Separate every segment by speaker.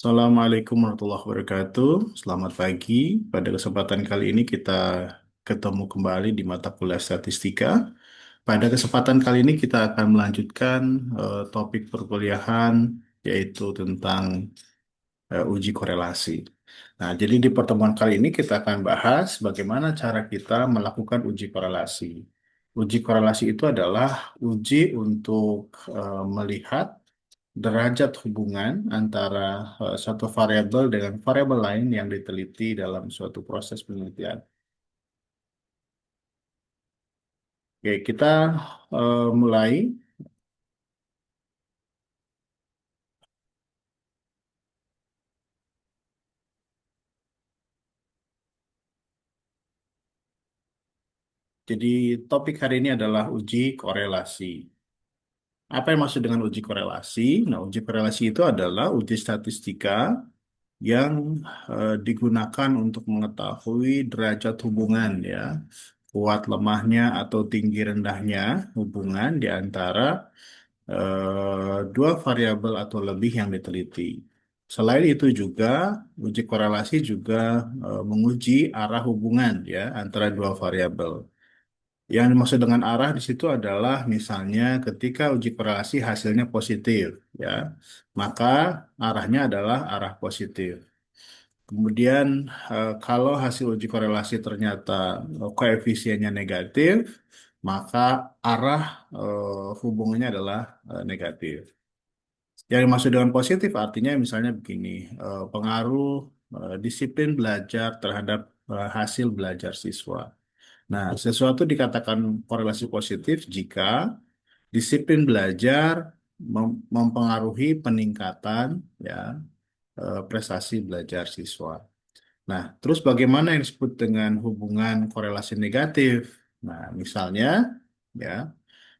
Speaker 1: Assalamualaikum warahmatullahi wabarakatuh. Selamat pagi. Pada kesempatan kali ini kita ketemu kembali di mata kuliah statistika. Pada kesempatan kali ini kita akan melanjutkan topik perkuliahan yaitu tentang uji korelasi. Nah, jadi di pertemuan kali ini kita akan bahas bagaimana cara kita melakukan uji korelasi. Uji korelasi itu adalah uji untuk melihat derajat hubungan antara satu variabel dengan variabel lain yang diteliti dalam suatu proses penelitian. Oke, kita mulai. Jadi topik hari ini adalah uji korelasi. Apa yang maksud dengan uji korelasi? Nah, uji korelasi itu adalah uji statistika yang digunakan untuk mengetahui derajat hubungan ya, kuat lemahnya atau tinggi rendahnya hubungan di antara dua variabel atau lebih yang diteliti. Selain itu juga uji korelasi juga menguji arah hubungan ya antara dua variabel. Yang dimaksud dengan arah di situ adalah misalnya ketika uji korelasi hasilnya positif ya, maka arahnya adalah arah positif. Kemudian kalau hasil uji korelasi ternyata koefisiennya negatif, maka arah hubungannya adalah negatif. Yang dimaksud dengan positif artinya misalnya begini, pengaruh disiplin belajar terhadap hasil belajar siswa. Nah, sesuatu dikatakan korelasi positif jika disiplin belajar mempengaruhi peningkatan ya prestasi belajar siswa. Nah, terus bagaimana yang disebut dengan hubungan korelasi negatif? Nah, misalnya ya,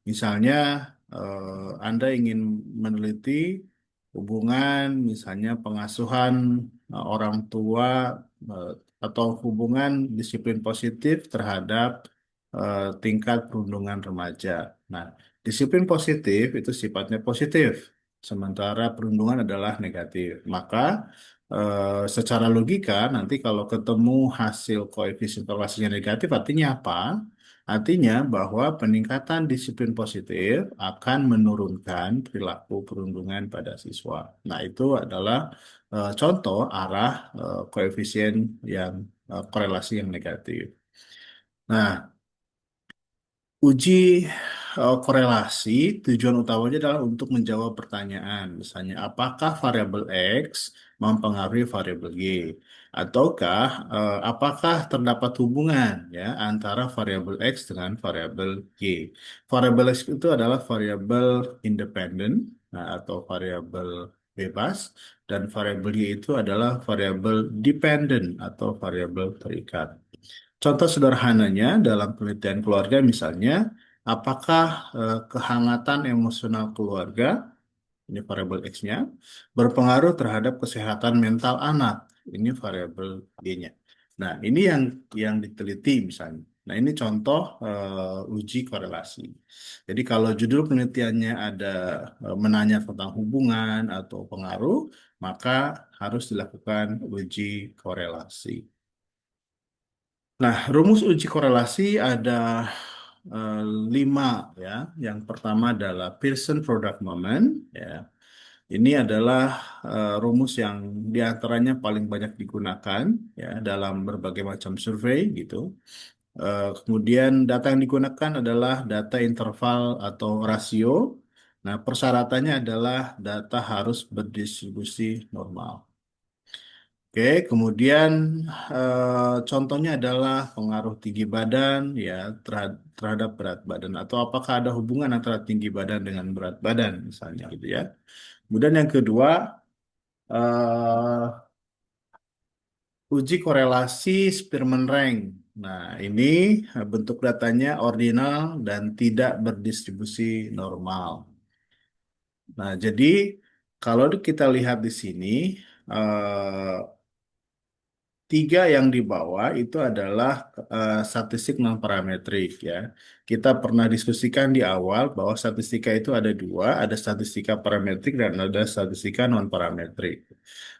Speaker 1: misalnya Anda ingin meneliti hubungan misalnya pengasuhan orang tua eh, atau hubungan disiplin positif terhadap tingkat perundungan remaja. Nah, disiplin positif itu sifatnya positif, sementara perundungan adalah negatif. Maka secara logika nanti kalau ketemu hasil koefisien korelasinya negatif artinya apa? Artinya bahwa peningkatan disiplin positif akan menurunkan perilaku perundungan pada siswa. Nah, itu adalah contoh arah koefisien yang korelasi yang negatif. Nah, uji korelasi tujuan utamanya adalah untuk menjawab pertanyaan, misalnya apakah variabel X mempengaruhi variabel Y, ataukah apakah terdapat hubungan ya antara variabel X dengan variabel Y. Variabel X itu adalah variabel independen nah, atau variabel bebas, dan variabel Y itu adalah variabel dependent atau variabel terikat. Contoh sederhananya dalam penelitian keluarga misalnya, apakah kehangatan emosional keluarga, ini variabel X-nya, berpengaruh terhadap kesehatan mental anak, ini variabel Y-nya. Nah, ini yang diteliti misalnya. Nah, ini contoh uji korelasi. Jadi kalau judul penelitiannya ada menanya tentang hubungan atau pengaruh, maka harus dilakukan uji korelasi. Nah, rumus uji korelasi ada eh, 5 ya. Yang pertama adalah Pearson Product Moment ya. Ini adalah rumus yang diantaranya paling banyak digunakan ya dalam berbagai macam survei gitu. Kemudian data yang digunakan adalah data interval atau rasio. Nah, persyaratannya adalah data harus berdistribusi normal. Oke, kemudian contohnya adalah pengaruh tinggi badan ya terhadap berat badan atau apakah ada hubungan antara tinggi badan dengan berat badan misalnya gitu ya. Kemudian yang kedua eh, uji korelasi Spearman rank. Nah, ini bentuk datanya ordinal dan tidak berdistribusi normal. Nah, jadi kalau kita lihat di sini eh, tiga yang di bawah itu adalah statistik non parametrik ya. Kita pernah diskusikan di awal bahwa statistika itu ada dua, ada statistika parametrik dan ada statistika non parametrik.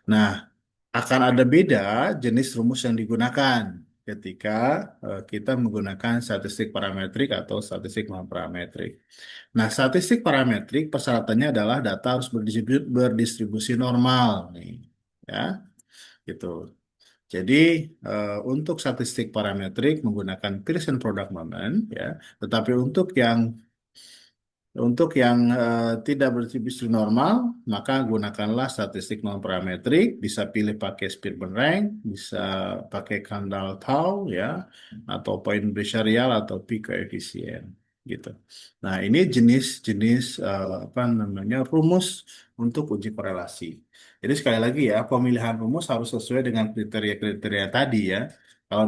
Speaker 1: Nah, akan ada beda jenis rumus yang digunakan ketika kita menggunakan statistik parametrik atau statistik non parametrik. Nah, statistik parametrik persyaratannya adalah data harus berdistribusi normal nih, ya, gitu. Jadi untuk statistik parametrik menggunakan Pearson product moment, ya, tetapi untuk yang tidak berdistribusi normal, maka gunakanlah statistik non parametrik. Bisa pilih pakai Spearman rank, bisa pakai Kandel Tau, ya, atau point Bessarial atau P coefficient, gitu. Nah, ini jenis-jenis apa namanya rumus untuk uji korelasi. Jadi sekali lagi ya, pemilihan rumus harus sesuai dengan kriteria-kriteria tadi ya. Kalau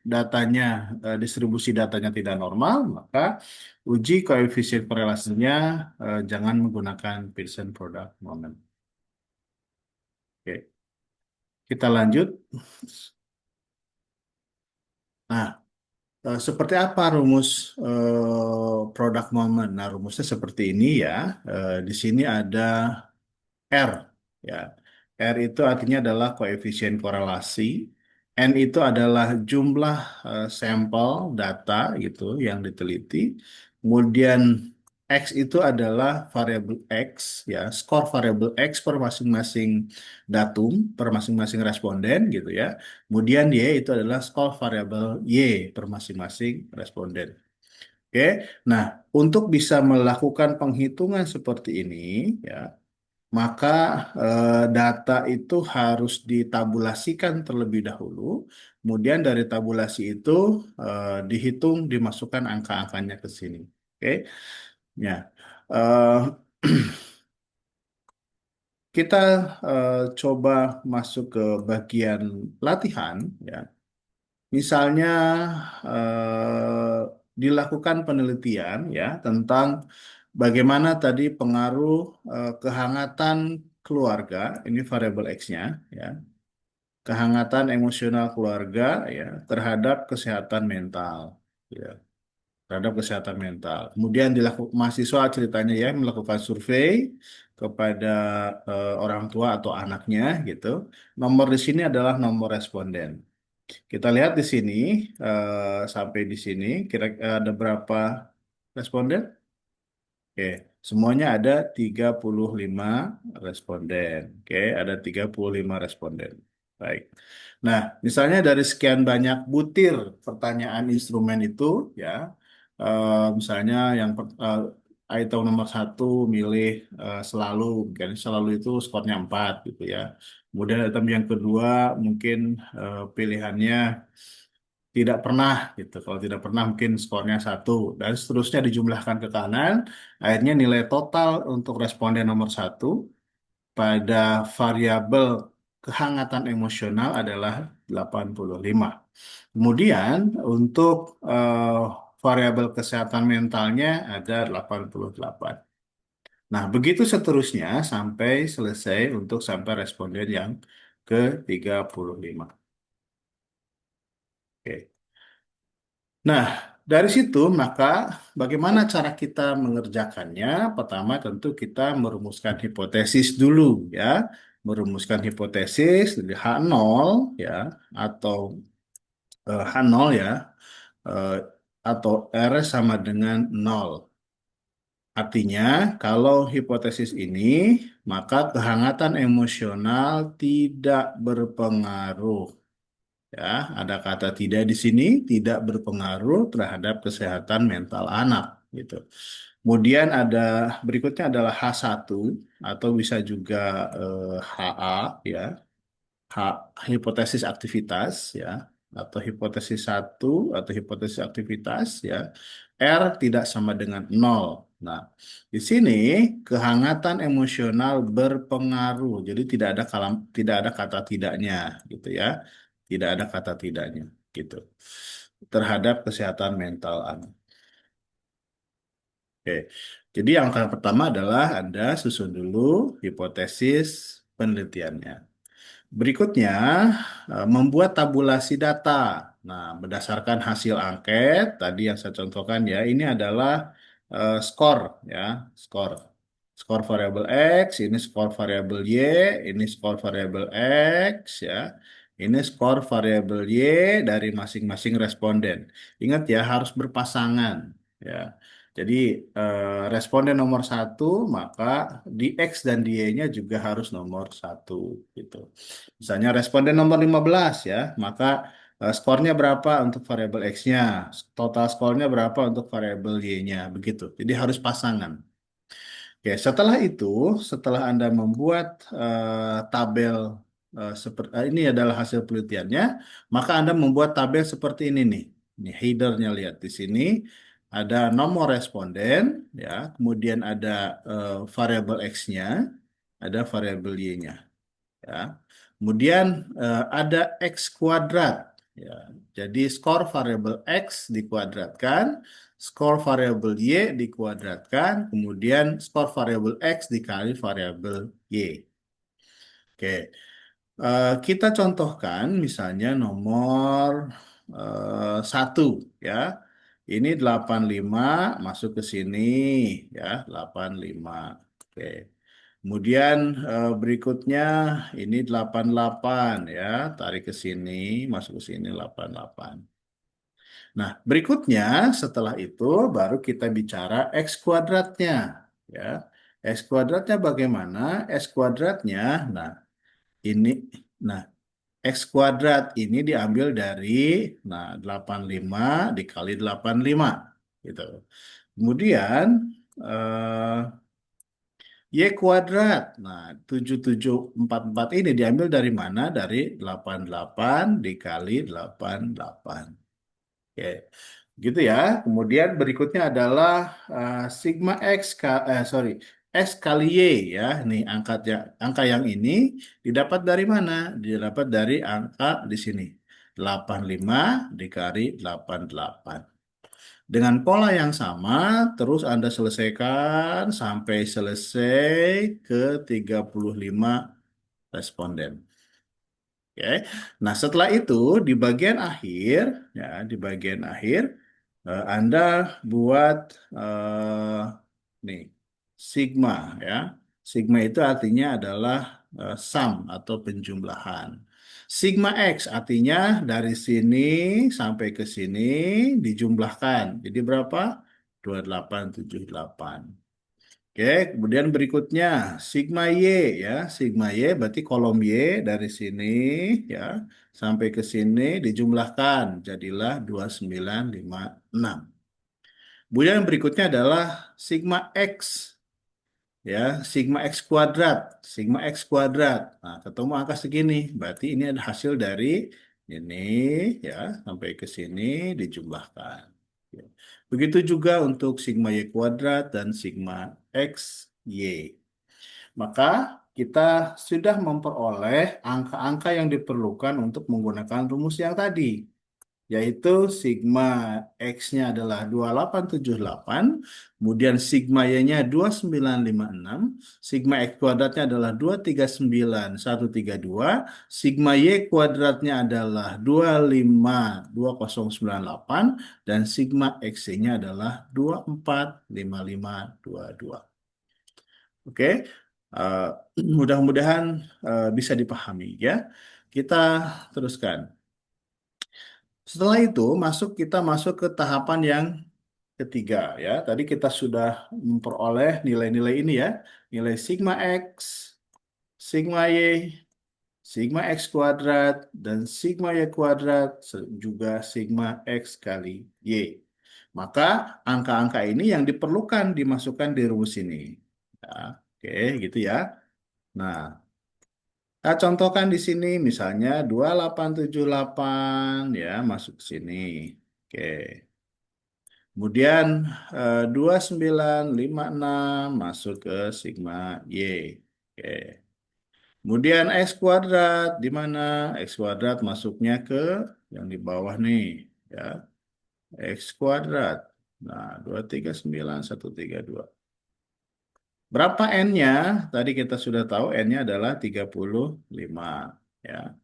Speaker 1: datanya distribusi datanya tidak normal, maka uji koefisien korelasinya jangan menggunakan Pearson product moment. Oke, kita lanjut. Nah, seperti apa rumus product moment? Nah, rumusnya seperti ini ya. Di sini ada R ya. R itu artinya adalah koefisien korelasi. N itu adalah jumlah sampel data gitu yang diteliti. Kemudian X itu adalah variabel X ya, skor variabel X per masing-masing datum, per masing-masing responden gitu ya. Kemudian Y itu adalah skor variabel Y per masing-masing responden. Oke. Nah, untuk bisa melakukan penghitungan seperti ini ya, maka data itu harus ditabulasikan terlebih dahulu. Kemudian dari tabulasi itu dihitung, dimasukkan angka-angkanya ke sini. Oke, ya. Eh, kita coba masuk ke bagian latihan, ya. Misalnya dilakukan penelitian ya tentang bagaimana tadi pengaruh kehangatan keluarga, ini variabel X-nya ya, kehangatan emosional keluarga ya terhadap kesehatan mental ya, terhadap kesehatan mental. Kemudian dilakukan mahasiswa ceritanya ya melakukan survei kepada orang tua atau anaknya gitu. Nomor di sini adalah nomor responden. Kita lihat di sini sampai di sini kira ada berapa responden? Oke, semuanya ada 35 responden. Oke, ada 35 responden. Baik. Nah, misalnya dari sekian banyak butir pertanyaan instrumen itu, ya, misalnya item nomor satu milih selalu, kan selalu itu skornya 4 gitu ya. Kemudian item yang kedua mungkin pilihannya tidak pernah gitu. Kalau tidak pernah mungkin skornya 1 dan seterusnya dijumlahkan ke kanan. Akhirnya nilai total untuk responden nomor satu pada variabel kehangatan emosional adalah 85. Kemudian untuk variabel kesehatan mentalnya ada 88. Nah, begitu seterusnya sampai selesai untuk sampai responden yang ke 35. Oke. Nah, dari situ maka bagaimana cara kita mengerjakannya? Pertama tentu kita merumuskan hipotesis dulu ya. Merumuskan hipotesis dari H0 ya atau H0 ya eh, atau R sama dengan 0. Artinya kalau hipotesis ini maka kehangatan emosional tidak berpengaruh. Ya, ada kata tidak di sini, tidak berpengaruh terhadap kesehatan mental anak, gitu. Kemudian berikutnya adalah H1 atau bisa juga HA, ya, hipotesis aktivitas, ya, atau hipotesis satu atau hipotesis aktivitas, ya, R tidak sama dengan nol. Nah, di sini kehangatan emosional berpengaruh, jadi tidak ada kata tidaknya, gitu ya, tidak ada kata tidaknya, gitu, terhadap kesehatan mental anak. Oke, jadi yang pertama adalah Anda susun dulu hipotesis penelitiannya. Berikutnya, membuat tabulasi data. Nah, berdasarkan hasil angket tadi yang saya contohkan ya, ini adalah skor ya, skor. Skor variabel X, ini skor variabel Y, ini skor variabel X ya. Ini skor variabel Y dari masing-masing responden. Ingat ya, harus berpasangan ya. Jadi responden nomor satu, maka di X dan di Y-nya juga harus nomor satu gitu. Misalnya responden nomor 15 ya, maka skornya berapa untuk variabel X-nya, total skornya berapa untuk variabel Y-nya, begitu. Jadi harus pasangan. Oke, setelah itu, setelah Anda membuat tabel seperti ini adalah hasil penelitiannya, maka Anda membuat tabel seperti ini nih. Ini headernya lihat di sini ada nomor responden ya, kemudian ada variabel X-nya, ada variabel Y-nya ya. Kemudian ada X kuadrat ya. Jadi skor variabel X dikuadratkan, skor variabel Y dikuadratkan, kemudian skor variabel X dikali variabel Y. Oke. Kita contohkan misalnya nomor satu ya. Ini 85 masuk ke sini ya, 85. Oke. Kemudian berikutnya ini 88 ya, tarik ke sini, masuk ke sini 88. Nah, berikutnya setelah itu baru kita bicara X kuadratnya ya. X kuadratnya bagaimana? X kuadratnya, nah ini, nah X kuadrat ini diambil dari, nah 85 dikali 85 gitu. Kemudian eh, Y kuadrat. Nah, 7744 ini diambil dari mana? Dari 88 dikali 88. Oke, gitu ya. Kemudian berikutnya adalah sigma X, sorry, X kali Y ya. Nih angka yang ini didapat dari mana? Didapat dari angka di sini. 85 dikali 88. Dengan pola yang sama, terus Anda selesaikan sampai selesai ke 35 responden. Oke. Nah, setelah itu di bagian akhir, ya, di bagian akhir, Anda buat nih sigma, ya. Sigma itu artinya adalah sum atau penjumlahan. Sigma X artinya dari sini sampai ke sini dijumlahkan. Jadi berapa? 2878. Oke, kemudian berikutnya sigma Y ya. Sigma Y berarti kolom Y dari sini ya sampai ke sini dijumlahkan jadilah 2956. Kemudian yang berikutnya adalah sigma X ya, sigma X kuadrat, sigma X kuadrat. Nah, ketemu angka segini, berarti ini ada hasil dari ini ya sampai ke sini dijumlahkan. Ya. Begitu juga untuk sigma Y kuadrat dan sigma X Y. Maka kita sudah memperoleh angka-angka yang diperlukan untuk menggunakan rumus yang tadi, yaitu sigma X-nya adalah 2878, kemudian sigma Y-nya 2956, sigma X kuadratnya adalah 239.132, sigma Y kuadratnya adalah 252.098, dan sigma X-nya adalah 245522. Oke, eh, mudah-mudahan bisa dipahami ya. Kita teruskan. Setelah itu kita masuk ke tahapan yang ketiga ya. Tadi kita sudah memperoleh nilai-nilai ini ya. Nilai sigma X, sigma Y, sigma X kuadrat, dan sigma Y kuadrat, juga sigma X kali Y. Maka angka-angka ini yang diperlukan dimasukkan di rumus ini. Ya, oke, gitu ya. Nah, kita contohkan di sini misalnya 2878 ya masuk ke sini. Oke. Kemudian 2956 masuk ke sigma Y. Oke. Kemudian X kuadrat di mana? X kuadrat masuknya ke yang di bawah nih ya. X kuadrat. Nah, 239.132. Berapa N-nya? Tadi kita sudah tahu N-nya adalah 35. ya.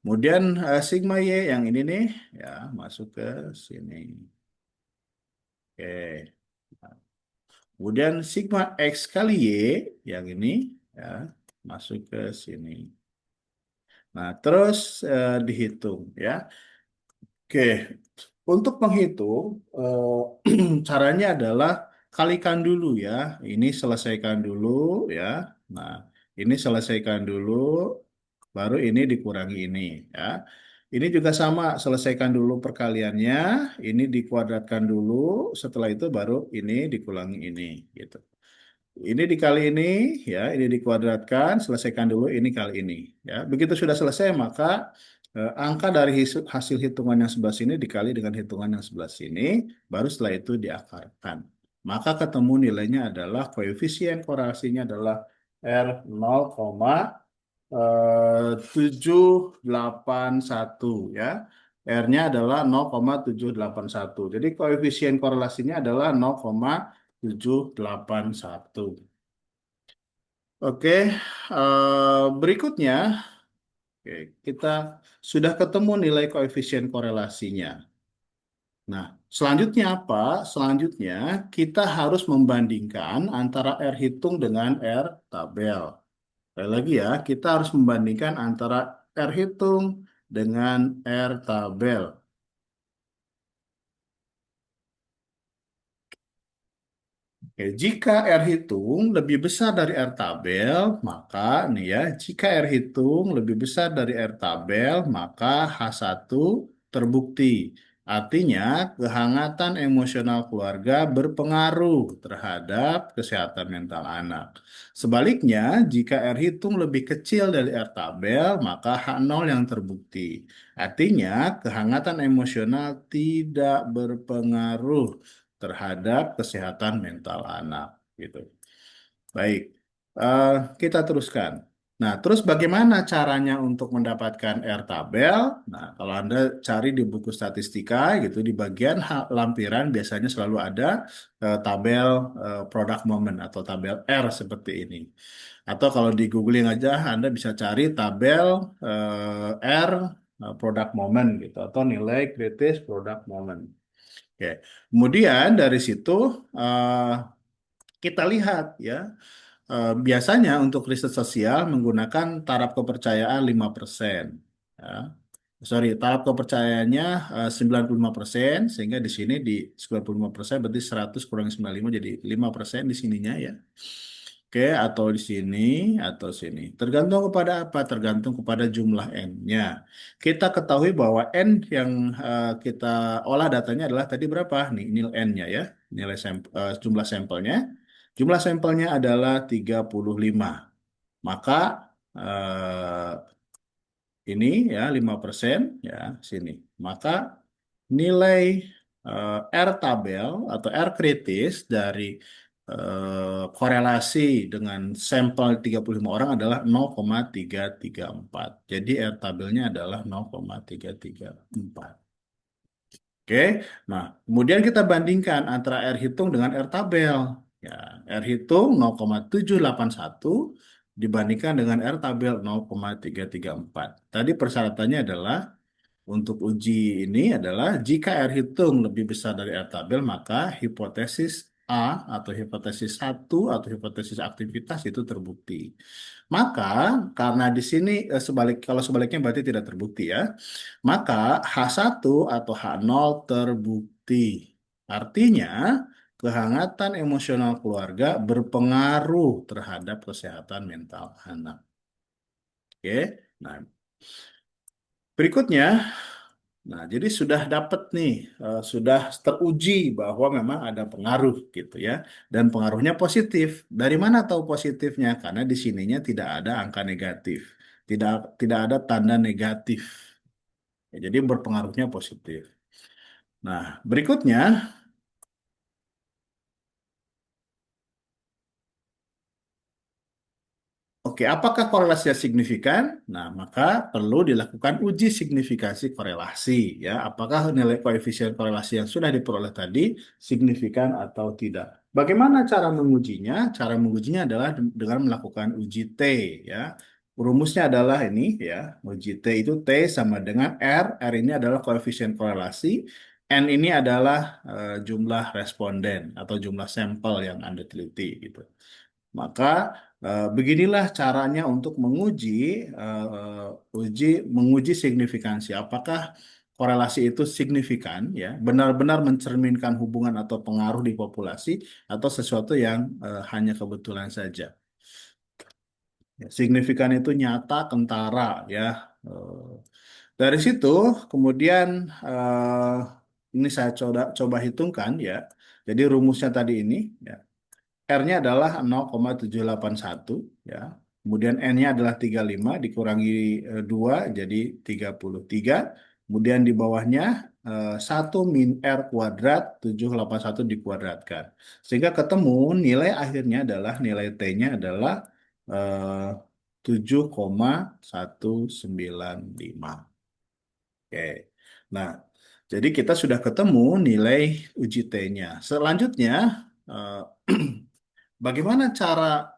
Speaker 1: Kemudian sigma Y yang ini nih, ya, masuk ke sini. Oke. Kemudian sigma X kali Y yang ini, ya, masuk ke sini. Nah, terus dihitung, ya. Oke, untuk menghitung, caranya adalah kalikan dulu ya. Ini selesaikan dulu ya. Nah, ini selesaikan dulu, baru ini dikurangi ini ya. Ini juga sama, selesaikan dulu perkaliannya, ini dikuadratkan dulu, setelah itu baru ini dikurangi ini gitu. Ini dikali ini, ya, ini dikuadratkan, selesaikan dulu ini kali ini, ya. Begitu sudah selesai, maka angka dari hasil hitungan yang sebelah sini dikali dengan hitungan yang sebelah sini, baru setelah itu diakarkan. Maka ketemu nilainya adalah koefisien korelasinya adalah R 0,781 ya. R-nya adalah 0,781. Jadi koefisien korelasinya adalah 0,781. Oke, berikutnya, oke, kita sudah ketemu nilai koefisien korelasinya. Nah, selanjutnya apa? Selanjutnya kita harus membandingkan antara R hitung dengan R tabel. Sekali lagi ya, kita harus membandingkan antara R hitung dengan R tabel. Oke, jika R hitung lebih besar dari R tabel, maka nih ya, jika R hitung lebih besar dari R tabel, maka H1 terbukti. Artinya, kehangatan emosional keluarga berpengaruh terhadap kesehatan mental anak. Sebaliknya, jika R hitung lebih kecil dari R tabel, maka H0 yang terbukti. Artinya, kehangatan emosional tidak berpengaruh terhadap kesehatan mental anak gitu. Baik, eh, kita teruskan. Nah, terus bagaimana caranya untuk mendapatkan R tabel? Nah, kalau Anda cari di buku statistika gitu di bagian lampiran biasanya selalu ada tabel product moment atau tabel R seperti ini. Atau kalau di googling aja Anda bisa cari tabel R product moment gitu atau nilai kritis product moment. Oke. Kemudian dari situ eh, kita lihat ya, biasanya untuk riset sosial menggunakan taraf kepercayaan 5%. Ya. Sorry, taraf kepercayaannya 95%, sehingga di sini di 95% berarti 100 kurang 95 jadi 5% di sininya ya. Oke, atau di sini atau sini. Tergantung kepada apa? Tergantung kepada jumlah N-nya. Kita ketahui bahwa N yang kita olah datanya adalah tadi berapa? Nih, nilai N-nya ya. Nilai jumlah sampelnya. Jumlah sampelnya adalah 35. Maka ini ya 5% ya sini. Maka nilai R tabel atau R kritis dari korelasi dengan sampel 35 orang adalah 0,334. Jadi R tabelnya adalah 0,334. Oke, nah kemudian kita bandingkan antara R hitung dengan R tabel. Ya, R hitung 0,781 dibandingkan dengan R tabel 0,334. Tadi persyaratannya adalah untuk uji ini adalah jika R hitung lebih besar dari R tabel, maka hipotesis A atau hipotesis satu atau hipotesis aktivitas itu terbukti. Maka karena di sini kalau sebaliknya berarti tidak terbukti ya. Maka H1 atau H0 terbukti. Artinya kehangatan emosional keluarga berpengaruh terhadap kesehatan mental anak. Oke. Nah, berikutnya, nah, jadi sudah dapat nih, sudah teruji bahwa memang ada pengaruh gitu ya, dan pengaruhnya positif. Dari mana tahu positifnya? Karena di sininya tidak ada angka negatif, tidak tidak ada tanda negatif. Ya, jadi berpengaruhnya positif. Nah, berikutnya, oke, apakah korelasinya signifikan? Nah, maka perlu dilakukan uji signifikansi korelasi ya. Apakah nilai koefisien korelasi yang sudah diperoleh tadi signifikan atau tidak? Bagaimana cara mengujinya? Cara mengujinya adalah dengan melakukan uji T ya. Rumusnya adalah ini ya, uji T itu T sama dengan R ini adalah koefisien korelasi, N ini adalah jumlah responden atau jumlah sampel yang Anda teliti gitu. Maka beginilah caranya untuk menguji signifikansi. Apakah korelasi itu signifikan ya, benar-benar mencerminkan hubungan atau pengaruh di populasi atau sesuatu yang hanya kebetulan saja. Ya, signifikan itu nyata, kentara ya. Eh, Dari situ kemudian ini saya coba hitungkan ya. Jadi rumusnya tadi ini ya. R-nya adalah 0,781 ya. Kemudian N-nya adalah 35 dikurangi 2 jadi 33. Kemudian di bawahnya 1 min R kuadrat 781 dikuadratkan. Sehingga ketemu nilai akhirnya adalah nilai T-nya adalah eh, 7,195. Oke. Nah, jadi kita sudah ketemu nilai uji T-nya. Selanjutnya eh, bagaimana cara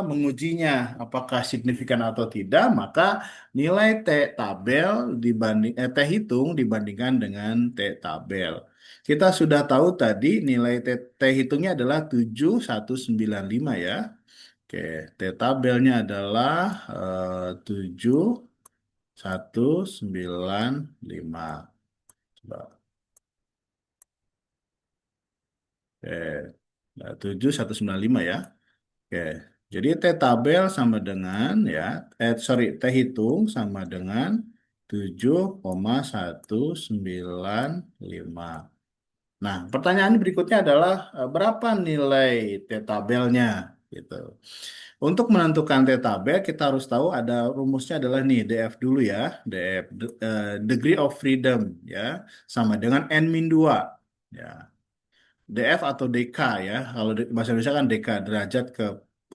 Speaker 1: mengujinya, apakah signifikan atau tidak? Maka nilai T tabel T hitung dibandingkan dengan T tabel. Kita sudah tahu tadi nilai T hitungnya adalah 7,195 ya. Oke, T tabelnya adalah 7,195. Coba. Oke, nah, 7,195 ya. Oke, jadi T tabel sama dengan ya, T hitung sama dengan 7,195. Nah, pertanyaan berikutnya adalah berapa nilai T tabelnya gitu. Untuk menentukan T tabel kita harus tahu ada rumusnya adalah nih DF dulu ya, DF degree of freedom ya sama dengan N-2 ya. DF atau DK ya. Kalau bahasa Indonesia kan DK, derajat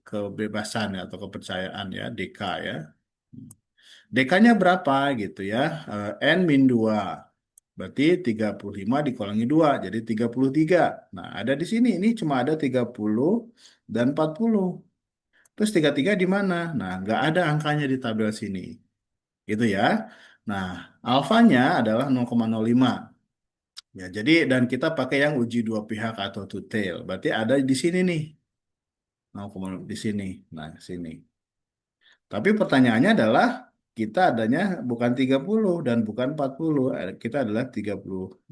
Speaker 1: kebebasan ya, atau kepercayaan ya, DK ya. DK-nya berapa gitu ya? N-2. Berarti 35 dikurangi 2 jadi 33. Nah, ada di sini ini cuma ada 30 dan 40. Terus 33 di mana? Nah, nggak ada angkanya di tabel sini. Gitu ya. Nah, alfanya adalah 0,05. Ya, jadi dan kita pakai yang uji dua pihak atau two tail. Berarti ada di sini nih. 0, di sini. Nah, sini. Tapi pertanyaannya adalah kita adanya bukan 30 dan bukan 40. Kita adalah 30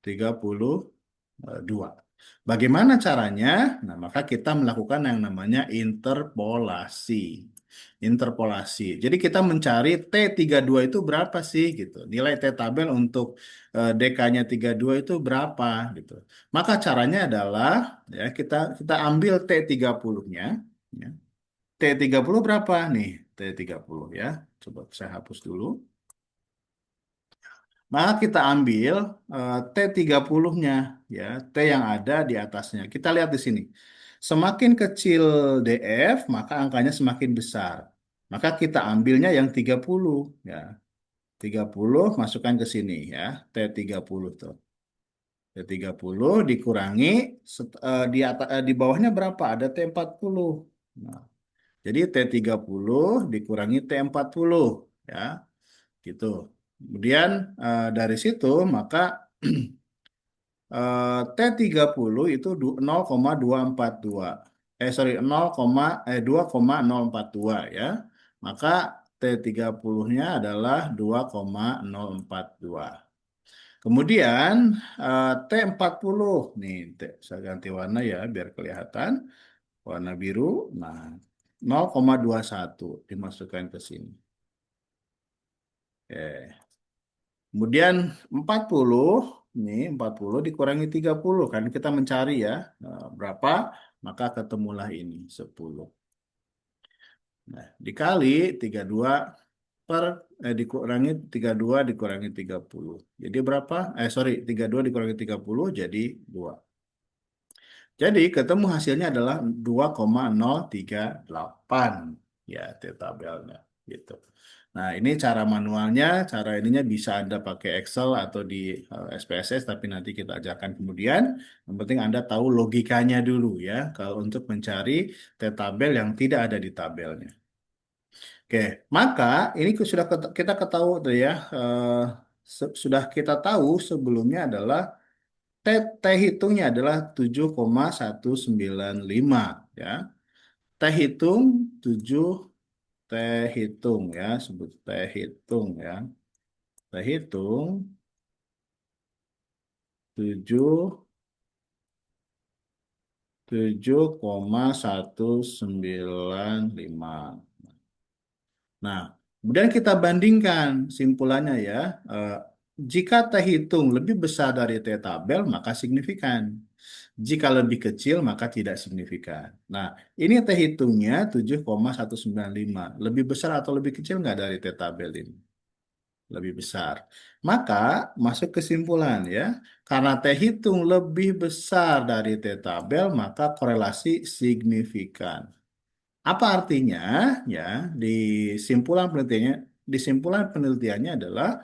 Speaker 1: 32. Bagaimana caranya? Nah, maka kita melakukan yang namanya interpolasi. Interpolasi. Jadi kita mencari T32 itu berapa sih gitu. Nilai T tabel untuk DK-nya 32 itu berapa gitu. Maka caranya adalah ya kita ambil T30-nya ya. T30 berapa nih? T30 ya. Coba saya hapus dulu. Maka kita ambil T30-nya, ya, T yang ada di atasnya. Kita lihat di sini. Semakin kecil DF, maka angkanya semakin besar. Maka kita ambilnya yang 30, ya. 30 masukkan ke sini, ya. T30 tuh. T30 dikurangi di bawahnya berapa? Ada T40. Nah, jadi T30 dikurangi T40, ya. Gitu. Kemudian dari situ maka T30 itu 0,242. Sorry, 2,042 ya. Maka T30-nya adalah 2,042. Kemudian T40 nih, saya ganti warna ya biar kelihatan warna biru. Nah, 0,21 dimasukkan ke sini. Oke. Kemudian 40, nih 40 dikurangi 30 kan kita mencari ya berapa, maka ketemulah ini 10. Nah, dikali 32 dikurangi 32 dikurangi 30. Jadi berapa? Sorry, 32 dikurangi 30 jadi 2. Jadi ketemu hasilnya adalah 2,038 ya T tabelnya gitu. Nah, ini cara manualnya, cara ininya bisa Anda pakai Excel atau di SPSS, tapi nanti kita ajarkan kemudian. Yang penting Anda tahu logikanya dulu ya, kalau untuk mencari T-tabel yang tidak ada di tabelnya. Oke, maka ini sudah kita ketahui tuh ya, sudah kita tahu sebelumnya adalah T, T hitungnya adalah 7,195 ya. T hitung 7 T hitung ya, sebut T hitung ya. T hitung 7,195. Nah, kemudian kita bandingkan simpulannya ya. Eh, Jika T hitung lebih besar dari T tabel, maka signifikan. Jika lebih kecil, maka tidak signifikan. Nah, ini T hitungnya 7,195. Lebih besar atau lebih kecil nggak dari T tabel ini? Lebih besar. Maka masuk kesimpulan ya, karena T hitung lebih besar dari T tabel, maka korelasi signifikan. Apa artinya? Ya, di simpulan penelitiannya adalah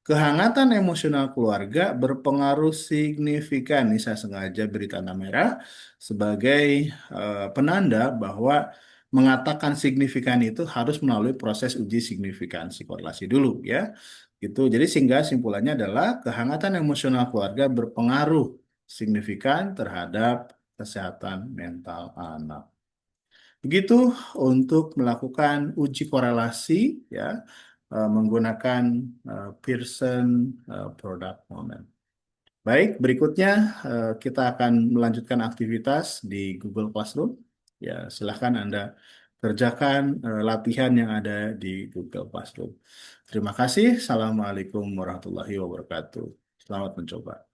Speaker 1: kehangatan emosional keluarga berpengaruh signifikan. Ini saya sengaja beri tanda merah sebagai penanda bahwa mengatakan signifikan itu harus melalui proses uji signifikansi korelasi dulu ya. Gitu. Jadi sehingga simpulannya adalah kehangatan emosional keluarga berpengaruh signifikan terhadap kesehatan mental anak. Begitu untuk melakukan uji korelasi ya menggunakan Pearson Product Moment. Baik, berikutnya kita akan melanjutkan aktivitas di Google Classroom. Ya, silahkan Anda kerjakan latihan yang ada di Google Classroom. Terima kasih. Assalamualaikum warahmatullahi wabarakatuh. Selamat mencoba.